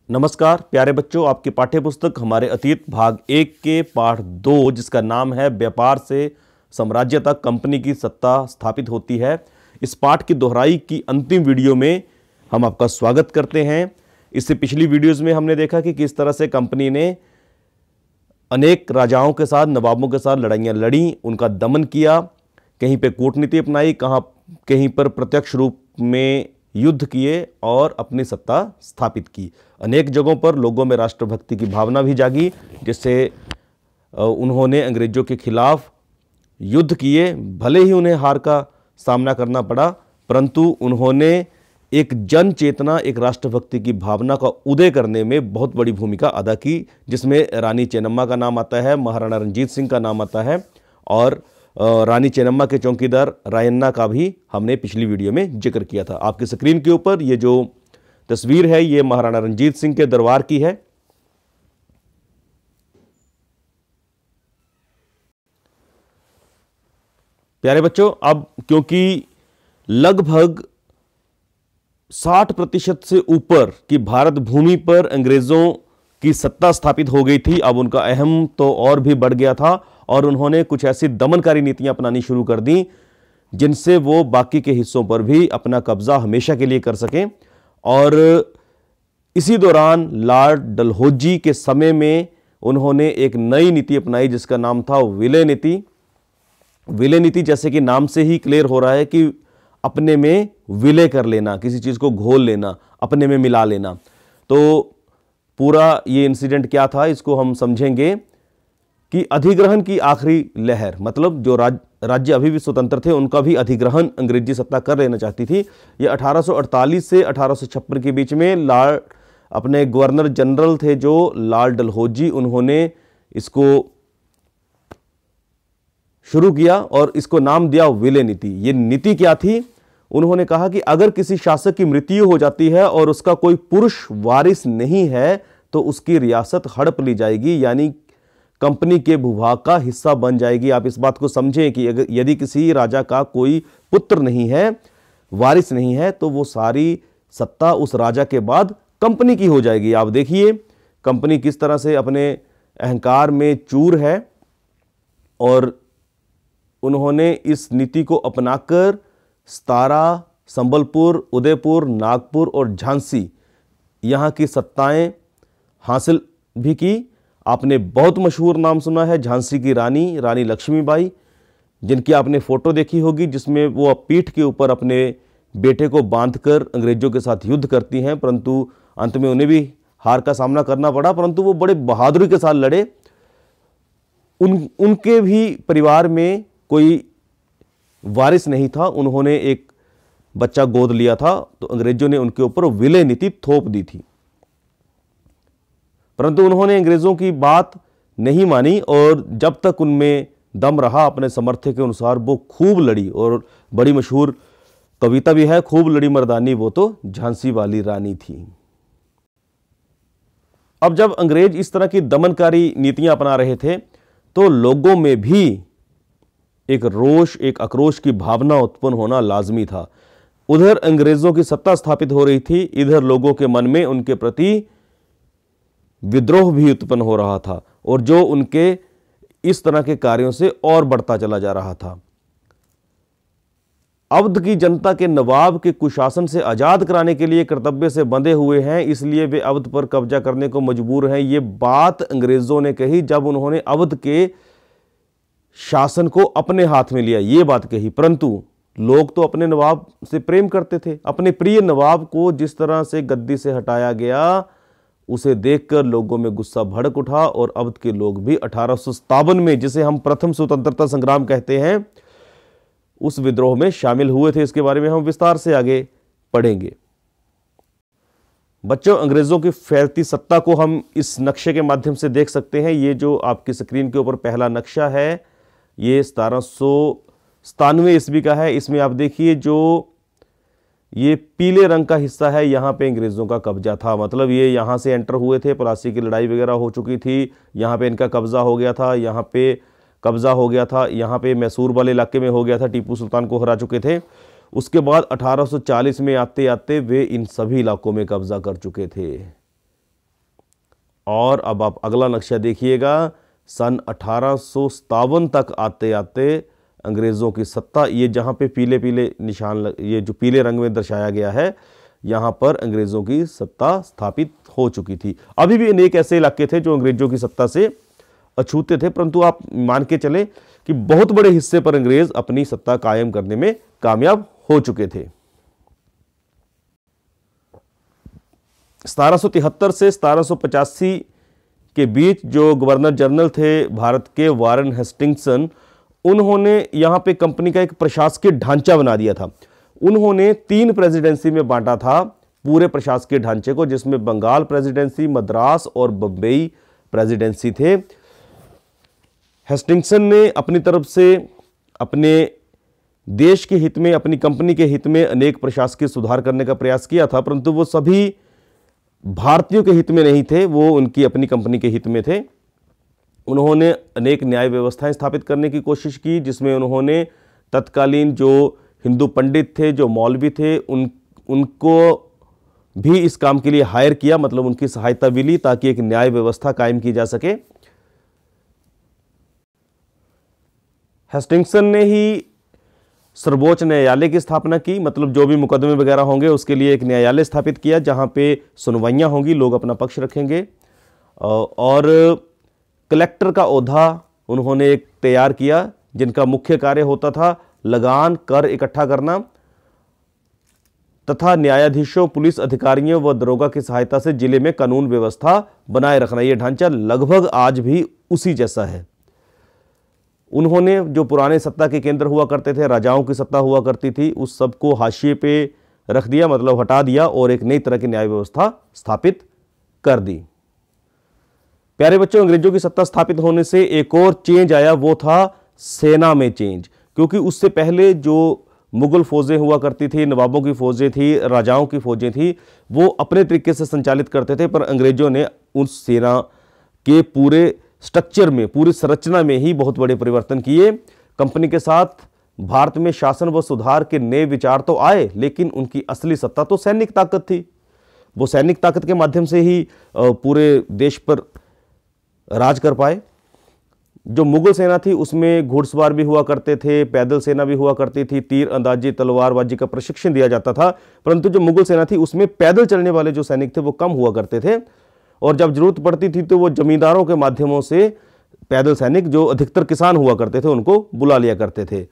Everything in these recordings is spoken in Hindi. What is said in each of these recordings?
नमस्कार प्यारे बच्चों, आपकी पाठ्य पुस्तक हमारे अतीत भाग 1 के पाठ 2 जिसका नाम है व्यापार से साम्राज्य तक कंपनी की सत्ता स्थापित होती है। इस पाठ की दोहराई की अंतिम वीडियो में हम आपका स्वागत करते हैं। इससे पिछली वीडियोस में हमने देखा कि किस तरह से कंपनी ने अनेक राजाओं के साथ, नवाबों के साथ लड़ाइयाँ लड़ी, उनका दमन किया, कहीं पे कूटनीति अपनाई, कहीं पर प्रत्यक्ष रूप में युद्ध किए और अपनी सत्ता स्थापित की। अनेक जगहों पर लोगों में राष्ट्रभक्ति की भावना भी जागी, जिससे उन्होंने अंग्रेजों के खिलाफ युद्ध किए। भले ही उन्हें हार का सामना करना पड़ा, परंतु उन्होंने एक जन चेतना, एक राष्ट्रभक्ति की भावना का उदय करने में बहुत बड़ी भूमिका अदा की, जिसमें रानी चेन्नम्मा का नाम आता है, महाराणा रंजीत सिंह का नाम आता है और रानी चेन्नम्मा के चौकीदार रायन्ना का भी हमने पिछली वीडियो में जिक्र किया था। आपकी स्क्रीन के ऊपर ये जो तस्वीर है ये महाराणा रंजीत सिंह के दरबार की है। प्यारे बच्चों, अब क्योंकि लगभग 60% से ऊपर की भारत भूमि पर अंग्रेजों की सत्ता स्थापित हो गई थी, अब उनका अहम तो और भी बढ़ गया था और उन्होंने कुछ ऐसी दमनकारी नीतियां अपनानी शुरू कर दी जिनसे वो बाकी के हिस्सों पर भी अपना कब्जा हमेशा के लिए कर सकें। और इसी दौरान लॉर्ड डलहौजी के समय में उन्होंने एक नई नीति अपनाई जिसका नाम था विलय नीति। विलय नीति जैसे कि नाम से ही क्लियर हो रहा है कि अपने में विलय कर लेना, किसी चीज को घोल लेना, अपने में मिला लेना। तो पूरा ये इंसिडेंट क्या था इसको हम समझेंगे कि अधिग्रहण की आखिरी लहर, मतलब जो राज्य अभी भी स्वतंत्र थे उनका भी अधिग्रहण अंग्रेजी सत्ता कर लेना चाहती थी। ये 1848 से 1856 के बीच में लॉर्ड अपने गवर्नर जनरल थे जो लॉर्ड डलहौजी, उन्होंने इसको शुरू किया और इसको नाम दिया विलय नीति। ये नीति क्या थी? उन्होंने कहा कि अगर किसी शासक की मृत्यु हो जाती है और उसका कोई पुरुष वारिस नहीं है तो उसकी रियासत हड़प ली जाएगी, यानी कंपनी के भूभाग का हिस्सा बन जाएगी। आप इस बात को समझें कि यदि किसी राजा का कोई पुत्र नहीं है, वारिस नहीं है, तो वो सारी सत्ता उस राजा के बाद कंपनी की हो जाएगी। आप देखिए कंपनी किस तरह से अपने अहंकार में चूर है और उन्होंने इस नीति को अपनाकर सतारा, संबलपुर, उदयपुर, नागपुर और झांसी यहाँ की सत्ताएं हासिल भी की। आपने बहुत मशहूर नाम सुना है झांसी की रानी, रानी लक्ष्मीबाई, जिनकी आपने फोटो देखी होगी जिसमें वो पीठ के ऊपर अपने बेटे को बांधकर अंग्रेजों के साथ युद्ध करती हैं, परंतु अंत में उन्हें भी हार का सामना करना पड़ा, परंतु वो बड़े बहादुरी के साथ लड़े। उनके भी परिवार में कोई वारिस नहीं था, उन्होंने एक बच्चा गोद लिया था, तो अंग्रेजों ने उनके ऊपर विलय नीति थोप दी थी। परंतु उन्होंने अंग्रेजों की बात नहीं मानी और जब तक उनमें दम रहा अपने सामर्थ्य के अनुसार वो खूब लड़ी। और बड़ी मशहूर कविता भी है, खूब लड़ी मर्दानी वो तो झांसी वाली रानी थी। अब जब अंग्रेज इस तरह की दमनकारी नीतियां अपना रहे थे तो लोगों में भी एक रोष, एक आक्रोश की भावना उत्पन्न होना लाजमी था। उधर अंग्रेजों की सत्ता स्थापित हो रही थी, इधर लोगों के मन में उनके प्रति विद्रोह भी उत्पन्न हो रहा था और जो उनके इस तरह के कार्यों से और बढ़ता चला जा रहा था। अवध की जनता के नवाब के कुशासन से आजाद कराने के लिए कर्तव्य से बंधे हुए हैं, इसलिए वे अवध पर कब्जा करने को मजबूर हैं। ये बात अंग्रेजों ने कही जब उन्होंने अवध के शासन को अपने हाथ में लिया, ये बात कही। परंतु लोग तो अपने नवाब से प्रेम करते थे। अपने प्रिय नवाब को जिस तरह से गद्दी से हटाया गया उसे देखकर लोगों में गुस्सा भड़क उठा और अवध के लोग भी 1857 में, जिसे हम प्रथम स्वतंत्रता संग्राम कहते हैं, उस विद्रोह में शामिल हुए थे। इसके बारे में हम विस्तार से आगे पढ़ेंगे। बच्चों, अंग्रेजों की फैलती सत्ता को हम इस नक्शे के माध्यम से देख सकते हैं। ये जो आपकी स्क्रीन के ऊपर पहला नक्शा है ये 1797 ईस्वी का है। इसमें आप देखिए जो ये पीले रंग का हिस्सा है, यहाँ पे अंग्रेज़ों का कब्जा था। मतलब ये यहाँ से एंटर हुए थे, प्लासी की लड़ाई वगैरह हो चुकी थी, यहाँ पे इनका कब्जा हो गया था, यहाँ पे कब्जा हो गया था, यहाँ पे मैसूर वाले इलाके में हो गया था, टीपू सुल्तान को हरा चुके थे। उसके बाद 1840 में आते आते वे इन सभी इलाकों में कब्जा कर चुके थे। और अब आप अगला नक्शा देखिएगा। सन 1857 तक आते आते अंग्रेज़ों की सत्ता, ये जहाँ पे पीले पीले निशान ये जो पीले रंग में दर्शाया गया है, यहाँ पर अंग्रेज़ों की सत्ता स्थापित हो चुकी थी। अभी भी अनेक ऐसे इलाके थे जो अंग्रेज़ों की सत्ता से अछूते थे, परंतु आप मान के चले कि बहुत बड़े हिस्से पर अंग्रेज अपनी सत्ता कायम करने में कामयाब हो चुके थे। 1773 से 1785 के बीच जो गवर्नर जनरल थे भारत के, वारेन हेस्टिंग्सन, उन्होंने यहाँ पे कंपनी का एक प्रशासकीय ढांचा बना दिया था। उन्होंने 3 प्रेसिडेंसी में बांटा था पूरे प्रशासकीय ढांचे को, जिसमें बंगाल प्रेसिडेंसी, मद्रास और बम्बई प्रेसिडेंसी थे। हेस्टिंग्सन ने अपनी तरफ से अपने देश के हित में, अपनी कंपनी के हित में अनेक प्रशासकीय सुधार करने का प्रयास किया था, परंतु वो सभी भारतीयों के हित में नहीं थे, वो उनकी अपनी कंपनी के हित में थे। उन्होंने अनेक न्याय व्यवस्थाएं स्थापित करने की कोशिश की, जिसमें उन्होंने तत्कालीन जो हिंदू पंडित थे, जो मौलवी थे, उनको भी इस काम के लिए हायर किया, मतलब उनकी सहायता भी ली, ताकि एक न्याय व्यवस्था कायम की जा सके। हेस्टिंग्सन ने ही सर्वोच्च न्यायालय की स्थापना की, मतलब जो भी मुकदमे वगैरह होंगे उसके लिए एक न्यायालय स्थापित किया, जहां पे सुनवाइयां होंगी, लोग अपना पक्ष रखेंगे। और कलेक्टर का ओहदा उन्होंने एक तैयार किया, जिनका मुख्य कार्य होता था लगान कर इकट्ठा करना तथा न्यायाधीशों, पुलिस अधिकारियों व दरोगा की सहायता से जिले में कानून व्यवस्था बनाए रखना। यह ढांचा लगभग आज भी उसी जैसा है। उन्होंने जो पुराने सत्ता के केंद्र हुआ करते थे, राजाओं की सत्ता हुआ करती थी, उस सब को हाशिए पे रख दिया, मतलब हटा दिया, और एक नई तरह की न्याय व्यवस्था स्थापित कर दी। प्यारे बच्चों, अंग्रेजों की सत्ता स्थापित होने से एक और चेंज आया, वो था सेना में चेंज। क्योंकि उससे पहले जो मुगल फौजें हुआ करती थी, नवाबों की फौजें थी, राजाओं की फौजें थी, वो अपने तरीके से संचालित करते थे, पर अंग्रेजों ने उस सेना के पूरे स्ट्रक्चर में, पूरी संरचना में ही बहुत बड़े परिवर्तन किए। कंपनी के साथ भारत में शासन व सुधार के नए विचार तो आए, लेकिन उनकी असली सत्ता तो सैनिक ताकत थी। वो सैनिक ताकत के माध्यम से ही पूरे देश पर राज कर पाए। जो मुगल सेना थी उसमें घुड़सवार भी हुआ करते थे, पैदल सेना भी हुआ करती थी, तीर अंदाजी, तलवारबाजी का प्रशिक्षण दिया जाता था, परंतु जो मुगल सेना थी उसमें पैदल चलने वाले जो सैनिक थे वो कम हुआ करते थे, और जब जरूरत पड़ती थी तो वो जमींदारों के माध्यमों से पैदल सैनिक, जो अधिकतर किसान हुआ करते थे, उनको बुला लिया करते थे।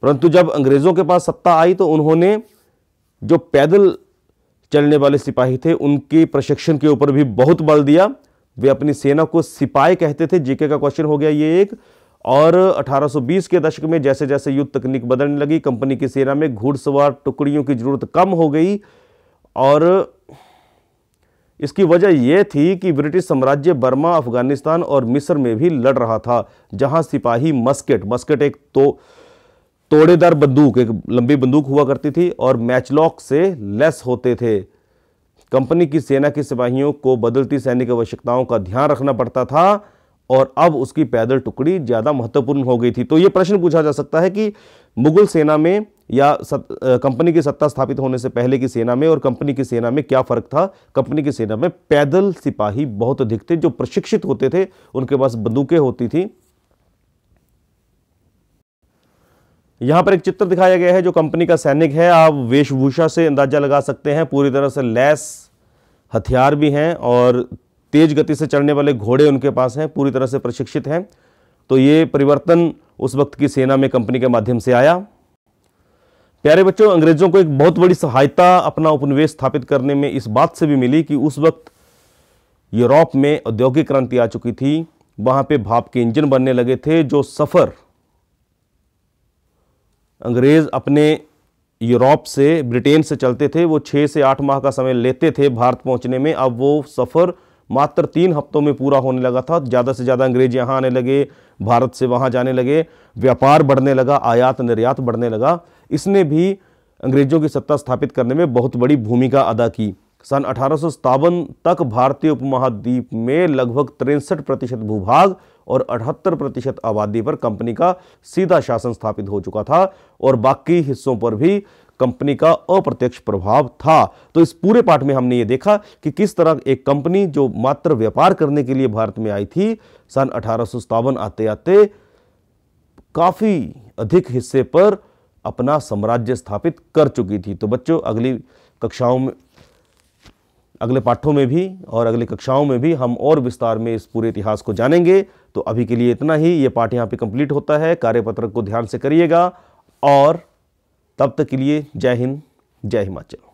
परंतु जब अंग्रेजों के पास सत्ता आई तो उन्होंने जो पैदल चलने वाले सिपाही थे उनके प्रशिक्षण के ऊपर भी बहुत बल दिया। वे अपनी सेना को सिपाही कहते थे। जीके का क्वेश्चन हो गया ये एक। और 1820 के दशक में जैसे जैसे युद्ध तकनीक बदलने लगी, कंपनी की सेना में घुड़सवार टुकड़ियों की जरूरत कम हो गई, और इसकी वजह यह थी कि ब्रिटिश साम्राज्य बर्मा, अफगानिस्तान और मिस्र में भी लड़ रहा था, जहां सिपाही मस्केट एक तोड़ेदार बंदूक, एक लंबी बंदूक हुआ करती थी, और मैचलॉक से लैस होते थे। कंपनी की सेना के सिपाहियों को बदलती सैनिक आवश्यकताओं का ध्यान रखना पड़ता था, और अब उसकी पैदल टुकड़ी ज्यादा महत्वपूर्ण हो गई थी। तो यह प्रश्न पूछा जा सकता है कि मुगल सेना में या कंपनी की सत्ता स्थापित होने से पहले की सेना में और कंपनी की सेना में क्या फर्क था। कंपनी की सेना में पैदल सिपाही बहुत अधिक थे, जो प्रशिक्षित होते थे, उनके पास बंदूकें होती थी। यहां पर एक चित्र दिखाया गया है जो कंपनी का सैनिक है। आप वेशभूषा से अंदाजा लगा सकते हैं, पूरी तरह से लैस हथियार भी हैं, और तेज गति से चलने वाले घोड़े उनके पास हैं, पूरी तरह से प्रशिक्षित हैं। तो ये परिवर्तन उस वक्त की सेना में कंपनी के माध्यम से आया। प्यारे बच्चों, अंग्रेजों को एक बहुत बड़ी सहायता अपना उपनिवेश स्थापित करने में इस बात से भी मिली कि उस वक्त यूरोप में औद्योगिक क्रांति आ चुकी थी। वहां पे भाप के इंजन बनने लगे थे। जो सफर अंग्रेज अपने यूरोप से, ब्रिटेन से चलते थे, वो 6 से 8 माह का समय लेते थे भारत पहुंचने में, अब वो सफर मात्र 3 हफ्तों में पूरा होने लगा था। ज़्यादा से ज़्यादा अंग्रेज यहाँ आने लगे, भारत से वहाँ जाने लगे, व्यापार बढ़ने लगा, आयात निर्यात बढ़ने लगा। इसने भी अंग्रेजों की सत्ता स्थापित करने में बहुत बड़ी भूमिका अदा की। सन 1857 तक भारतीय उपमहाद्वीप में लगभग 63% भूभाग और 78% आबादी पर कंपनी का सीधा शासन स्थापित हो चुका था, और बाकी हिस्सों पर भी कंपनी का अप्रत्यक्ष प्रभाव था। तो इस पूरे पाठ में हमने ये देखा कि किस तरह एक कंपनी जो मात्र व्यापार करने के लिए भारत में आई थी, सन 1857 आते आते काफी अधिक हिस्से पर अपना साम्राज्य स्थापित कर चुकी थी। तो बच्चों, अगली कक्षाओं में, अगले पाठों में भी और अगली कक्षाओं में भी हम और विस्तार में इस पूरे इतिहास को जानेंगे। तो अभी के लिए इतना ही। ये पाठ यहाँ पे कंप्लीट होता है। कार्यपत्रक को ध्यान से करिएगा और तब तक के लिए जय हिंद, जय हिमाचल।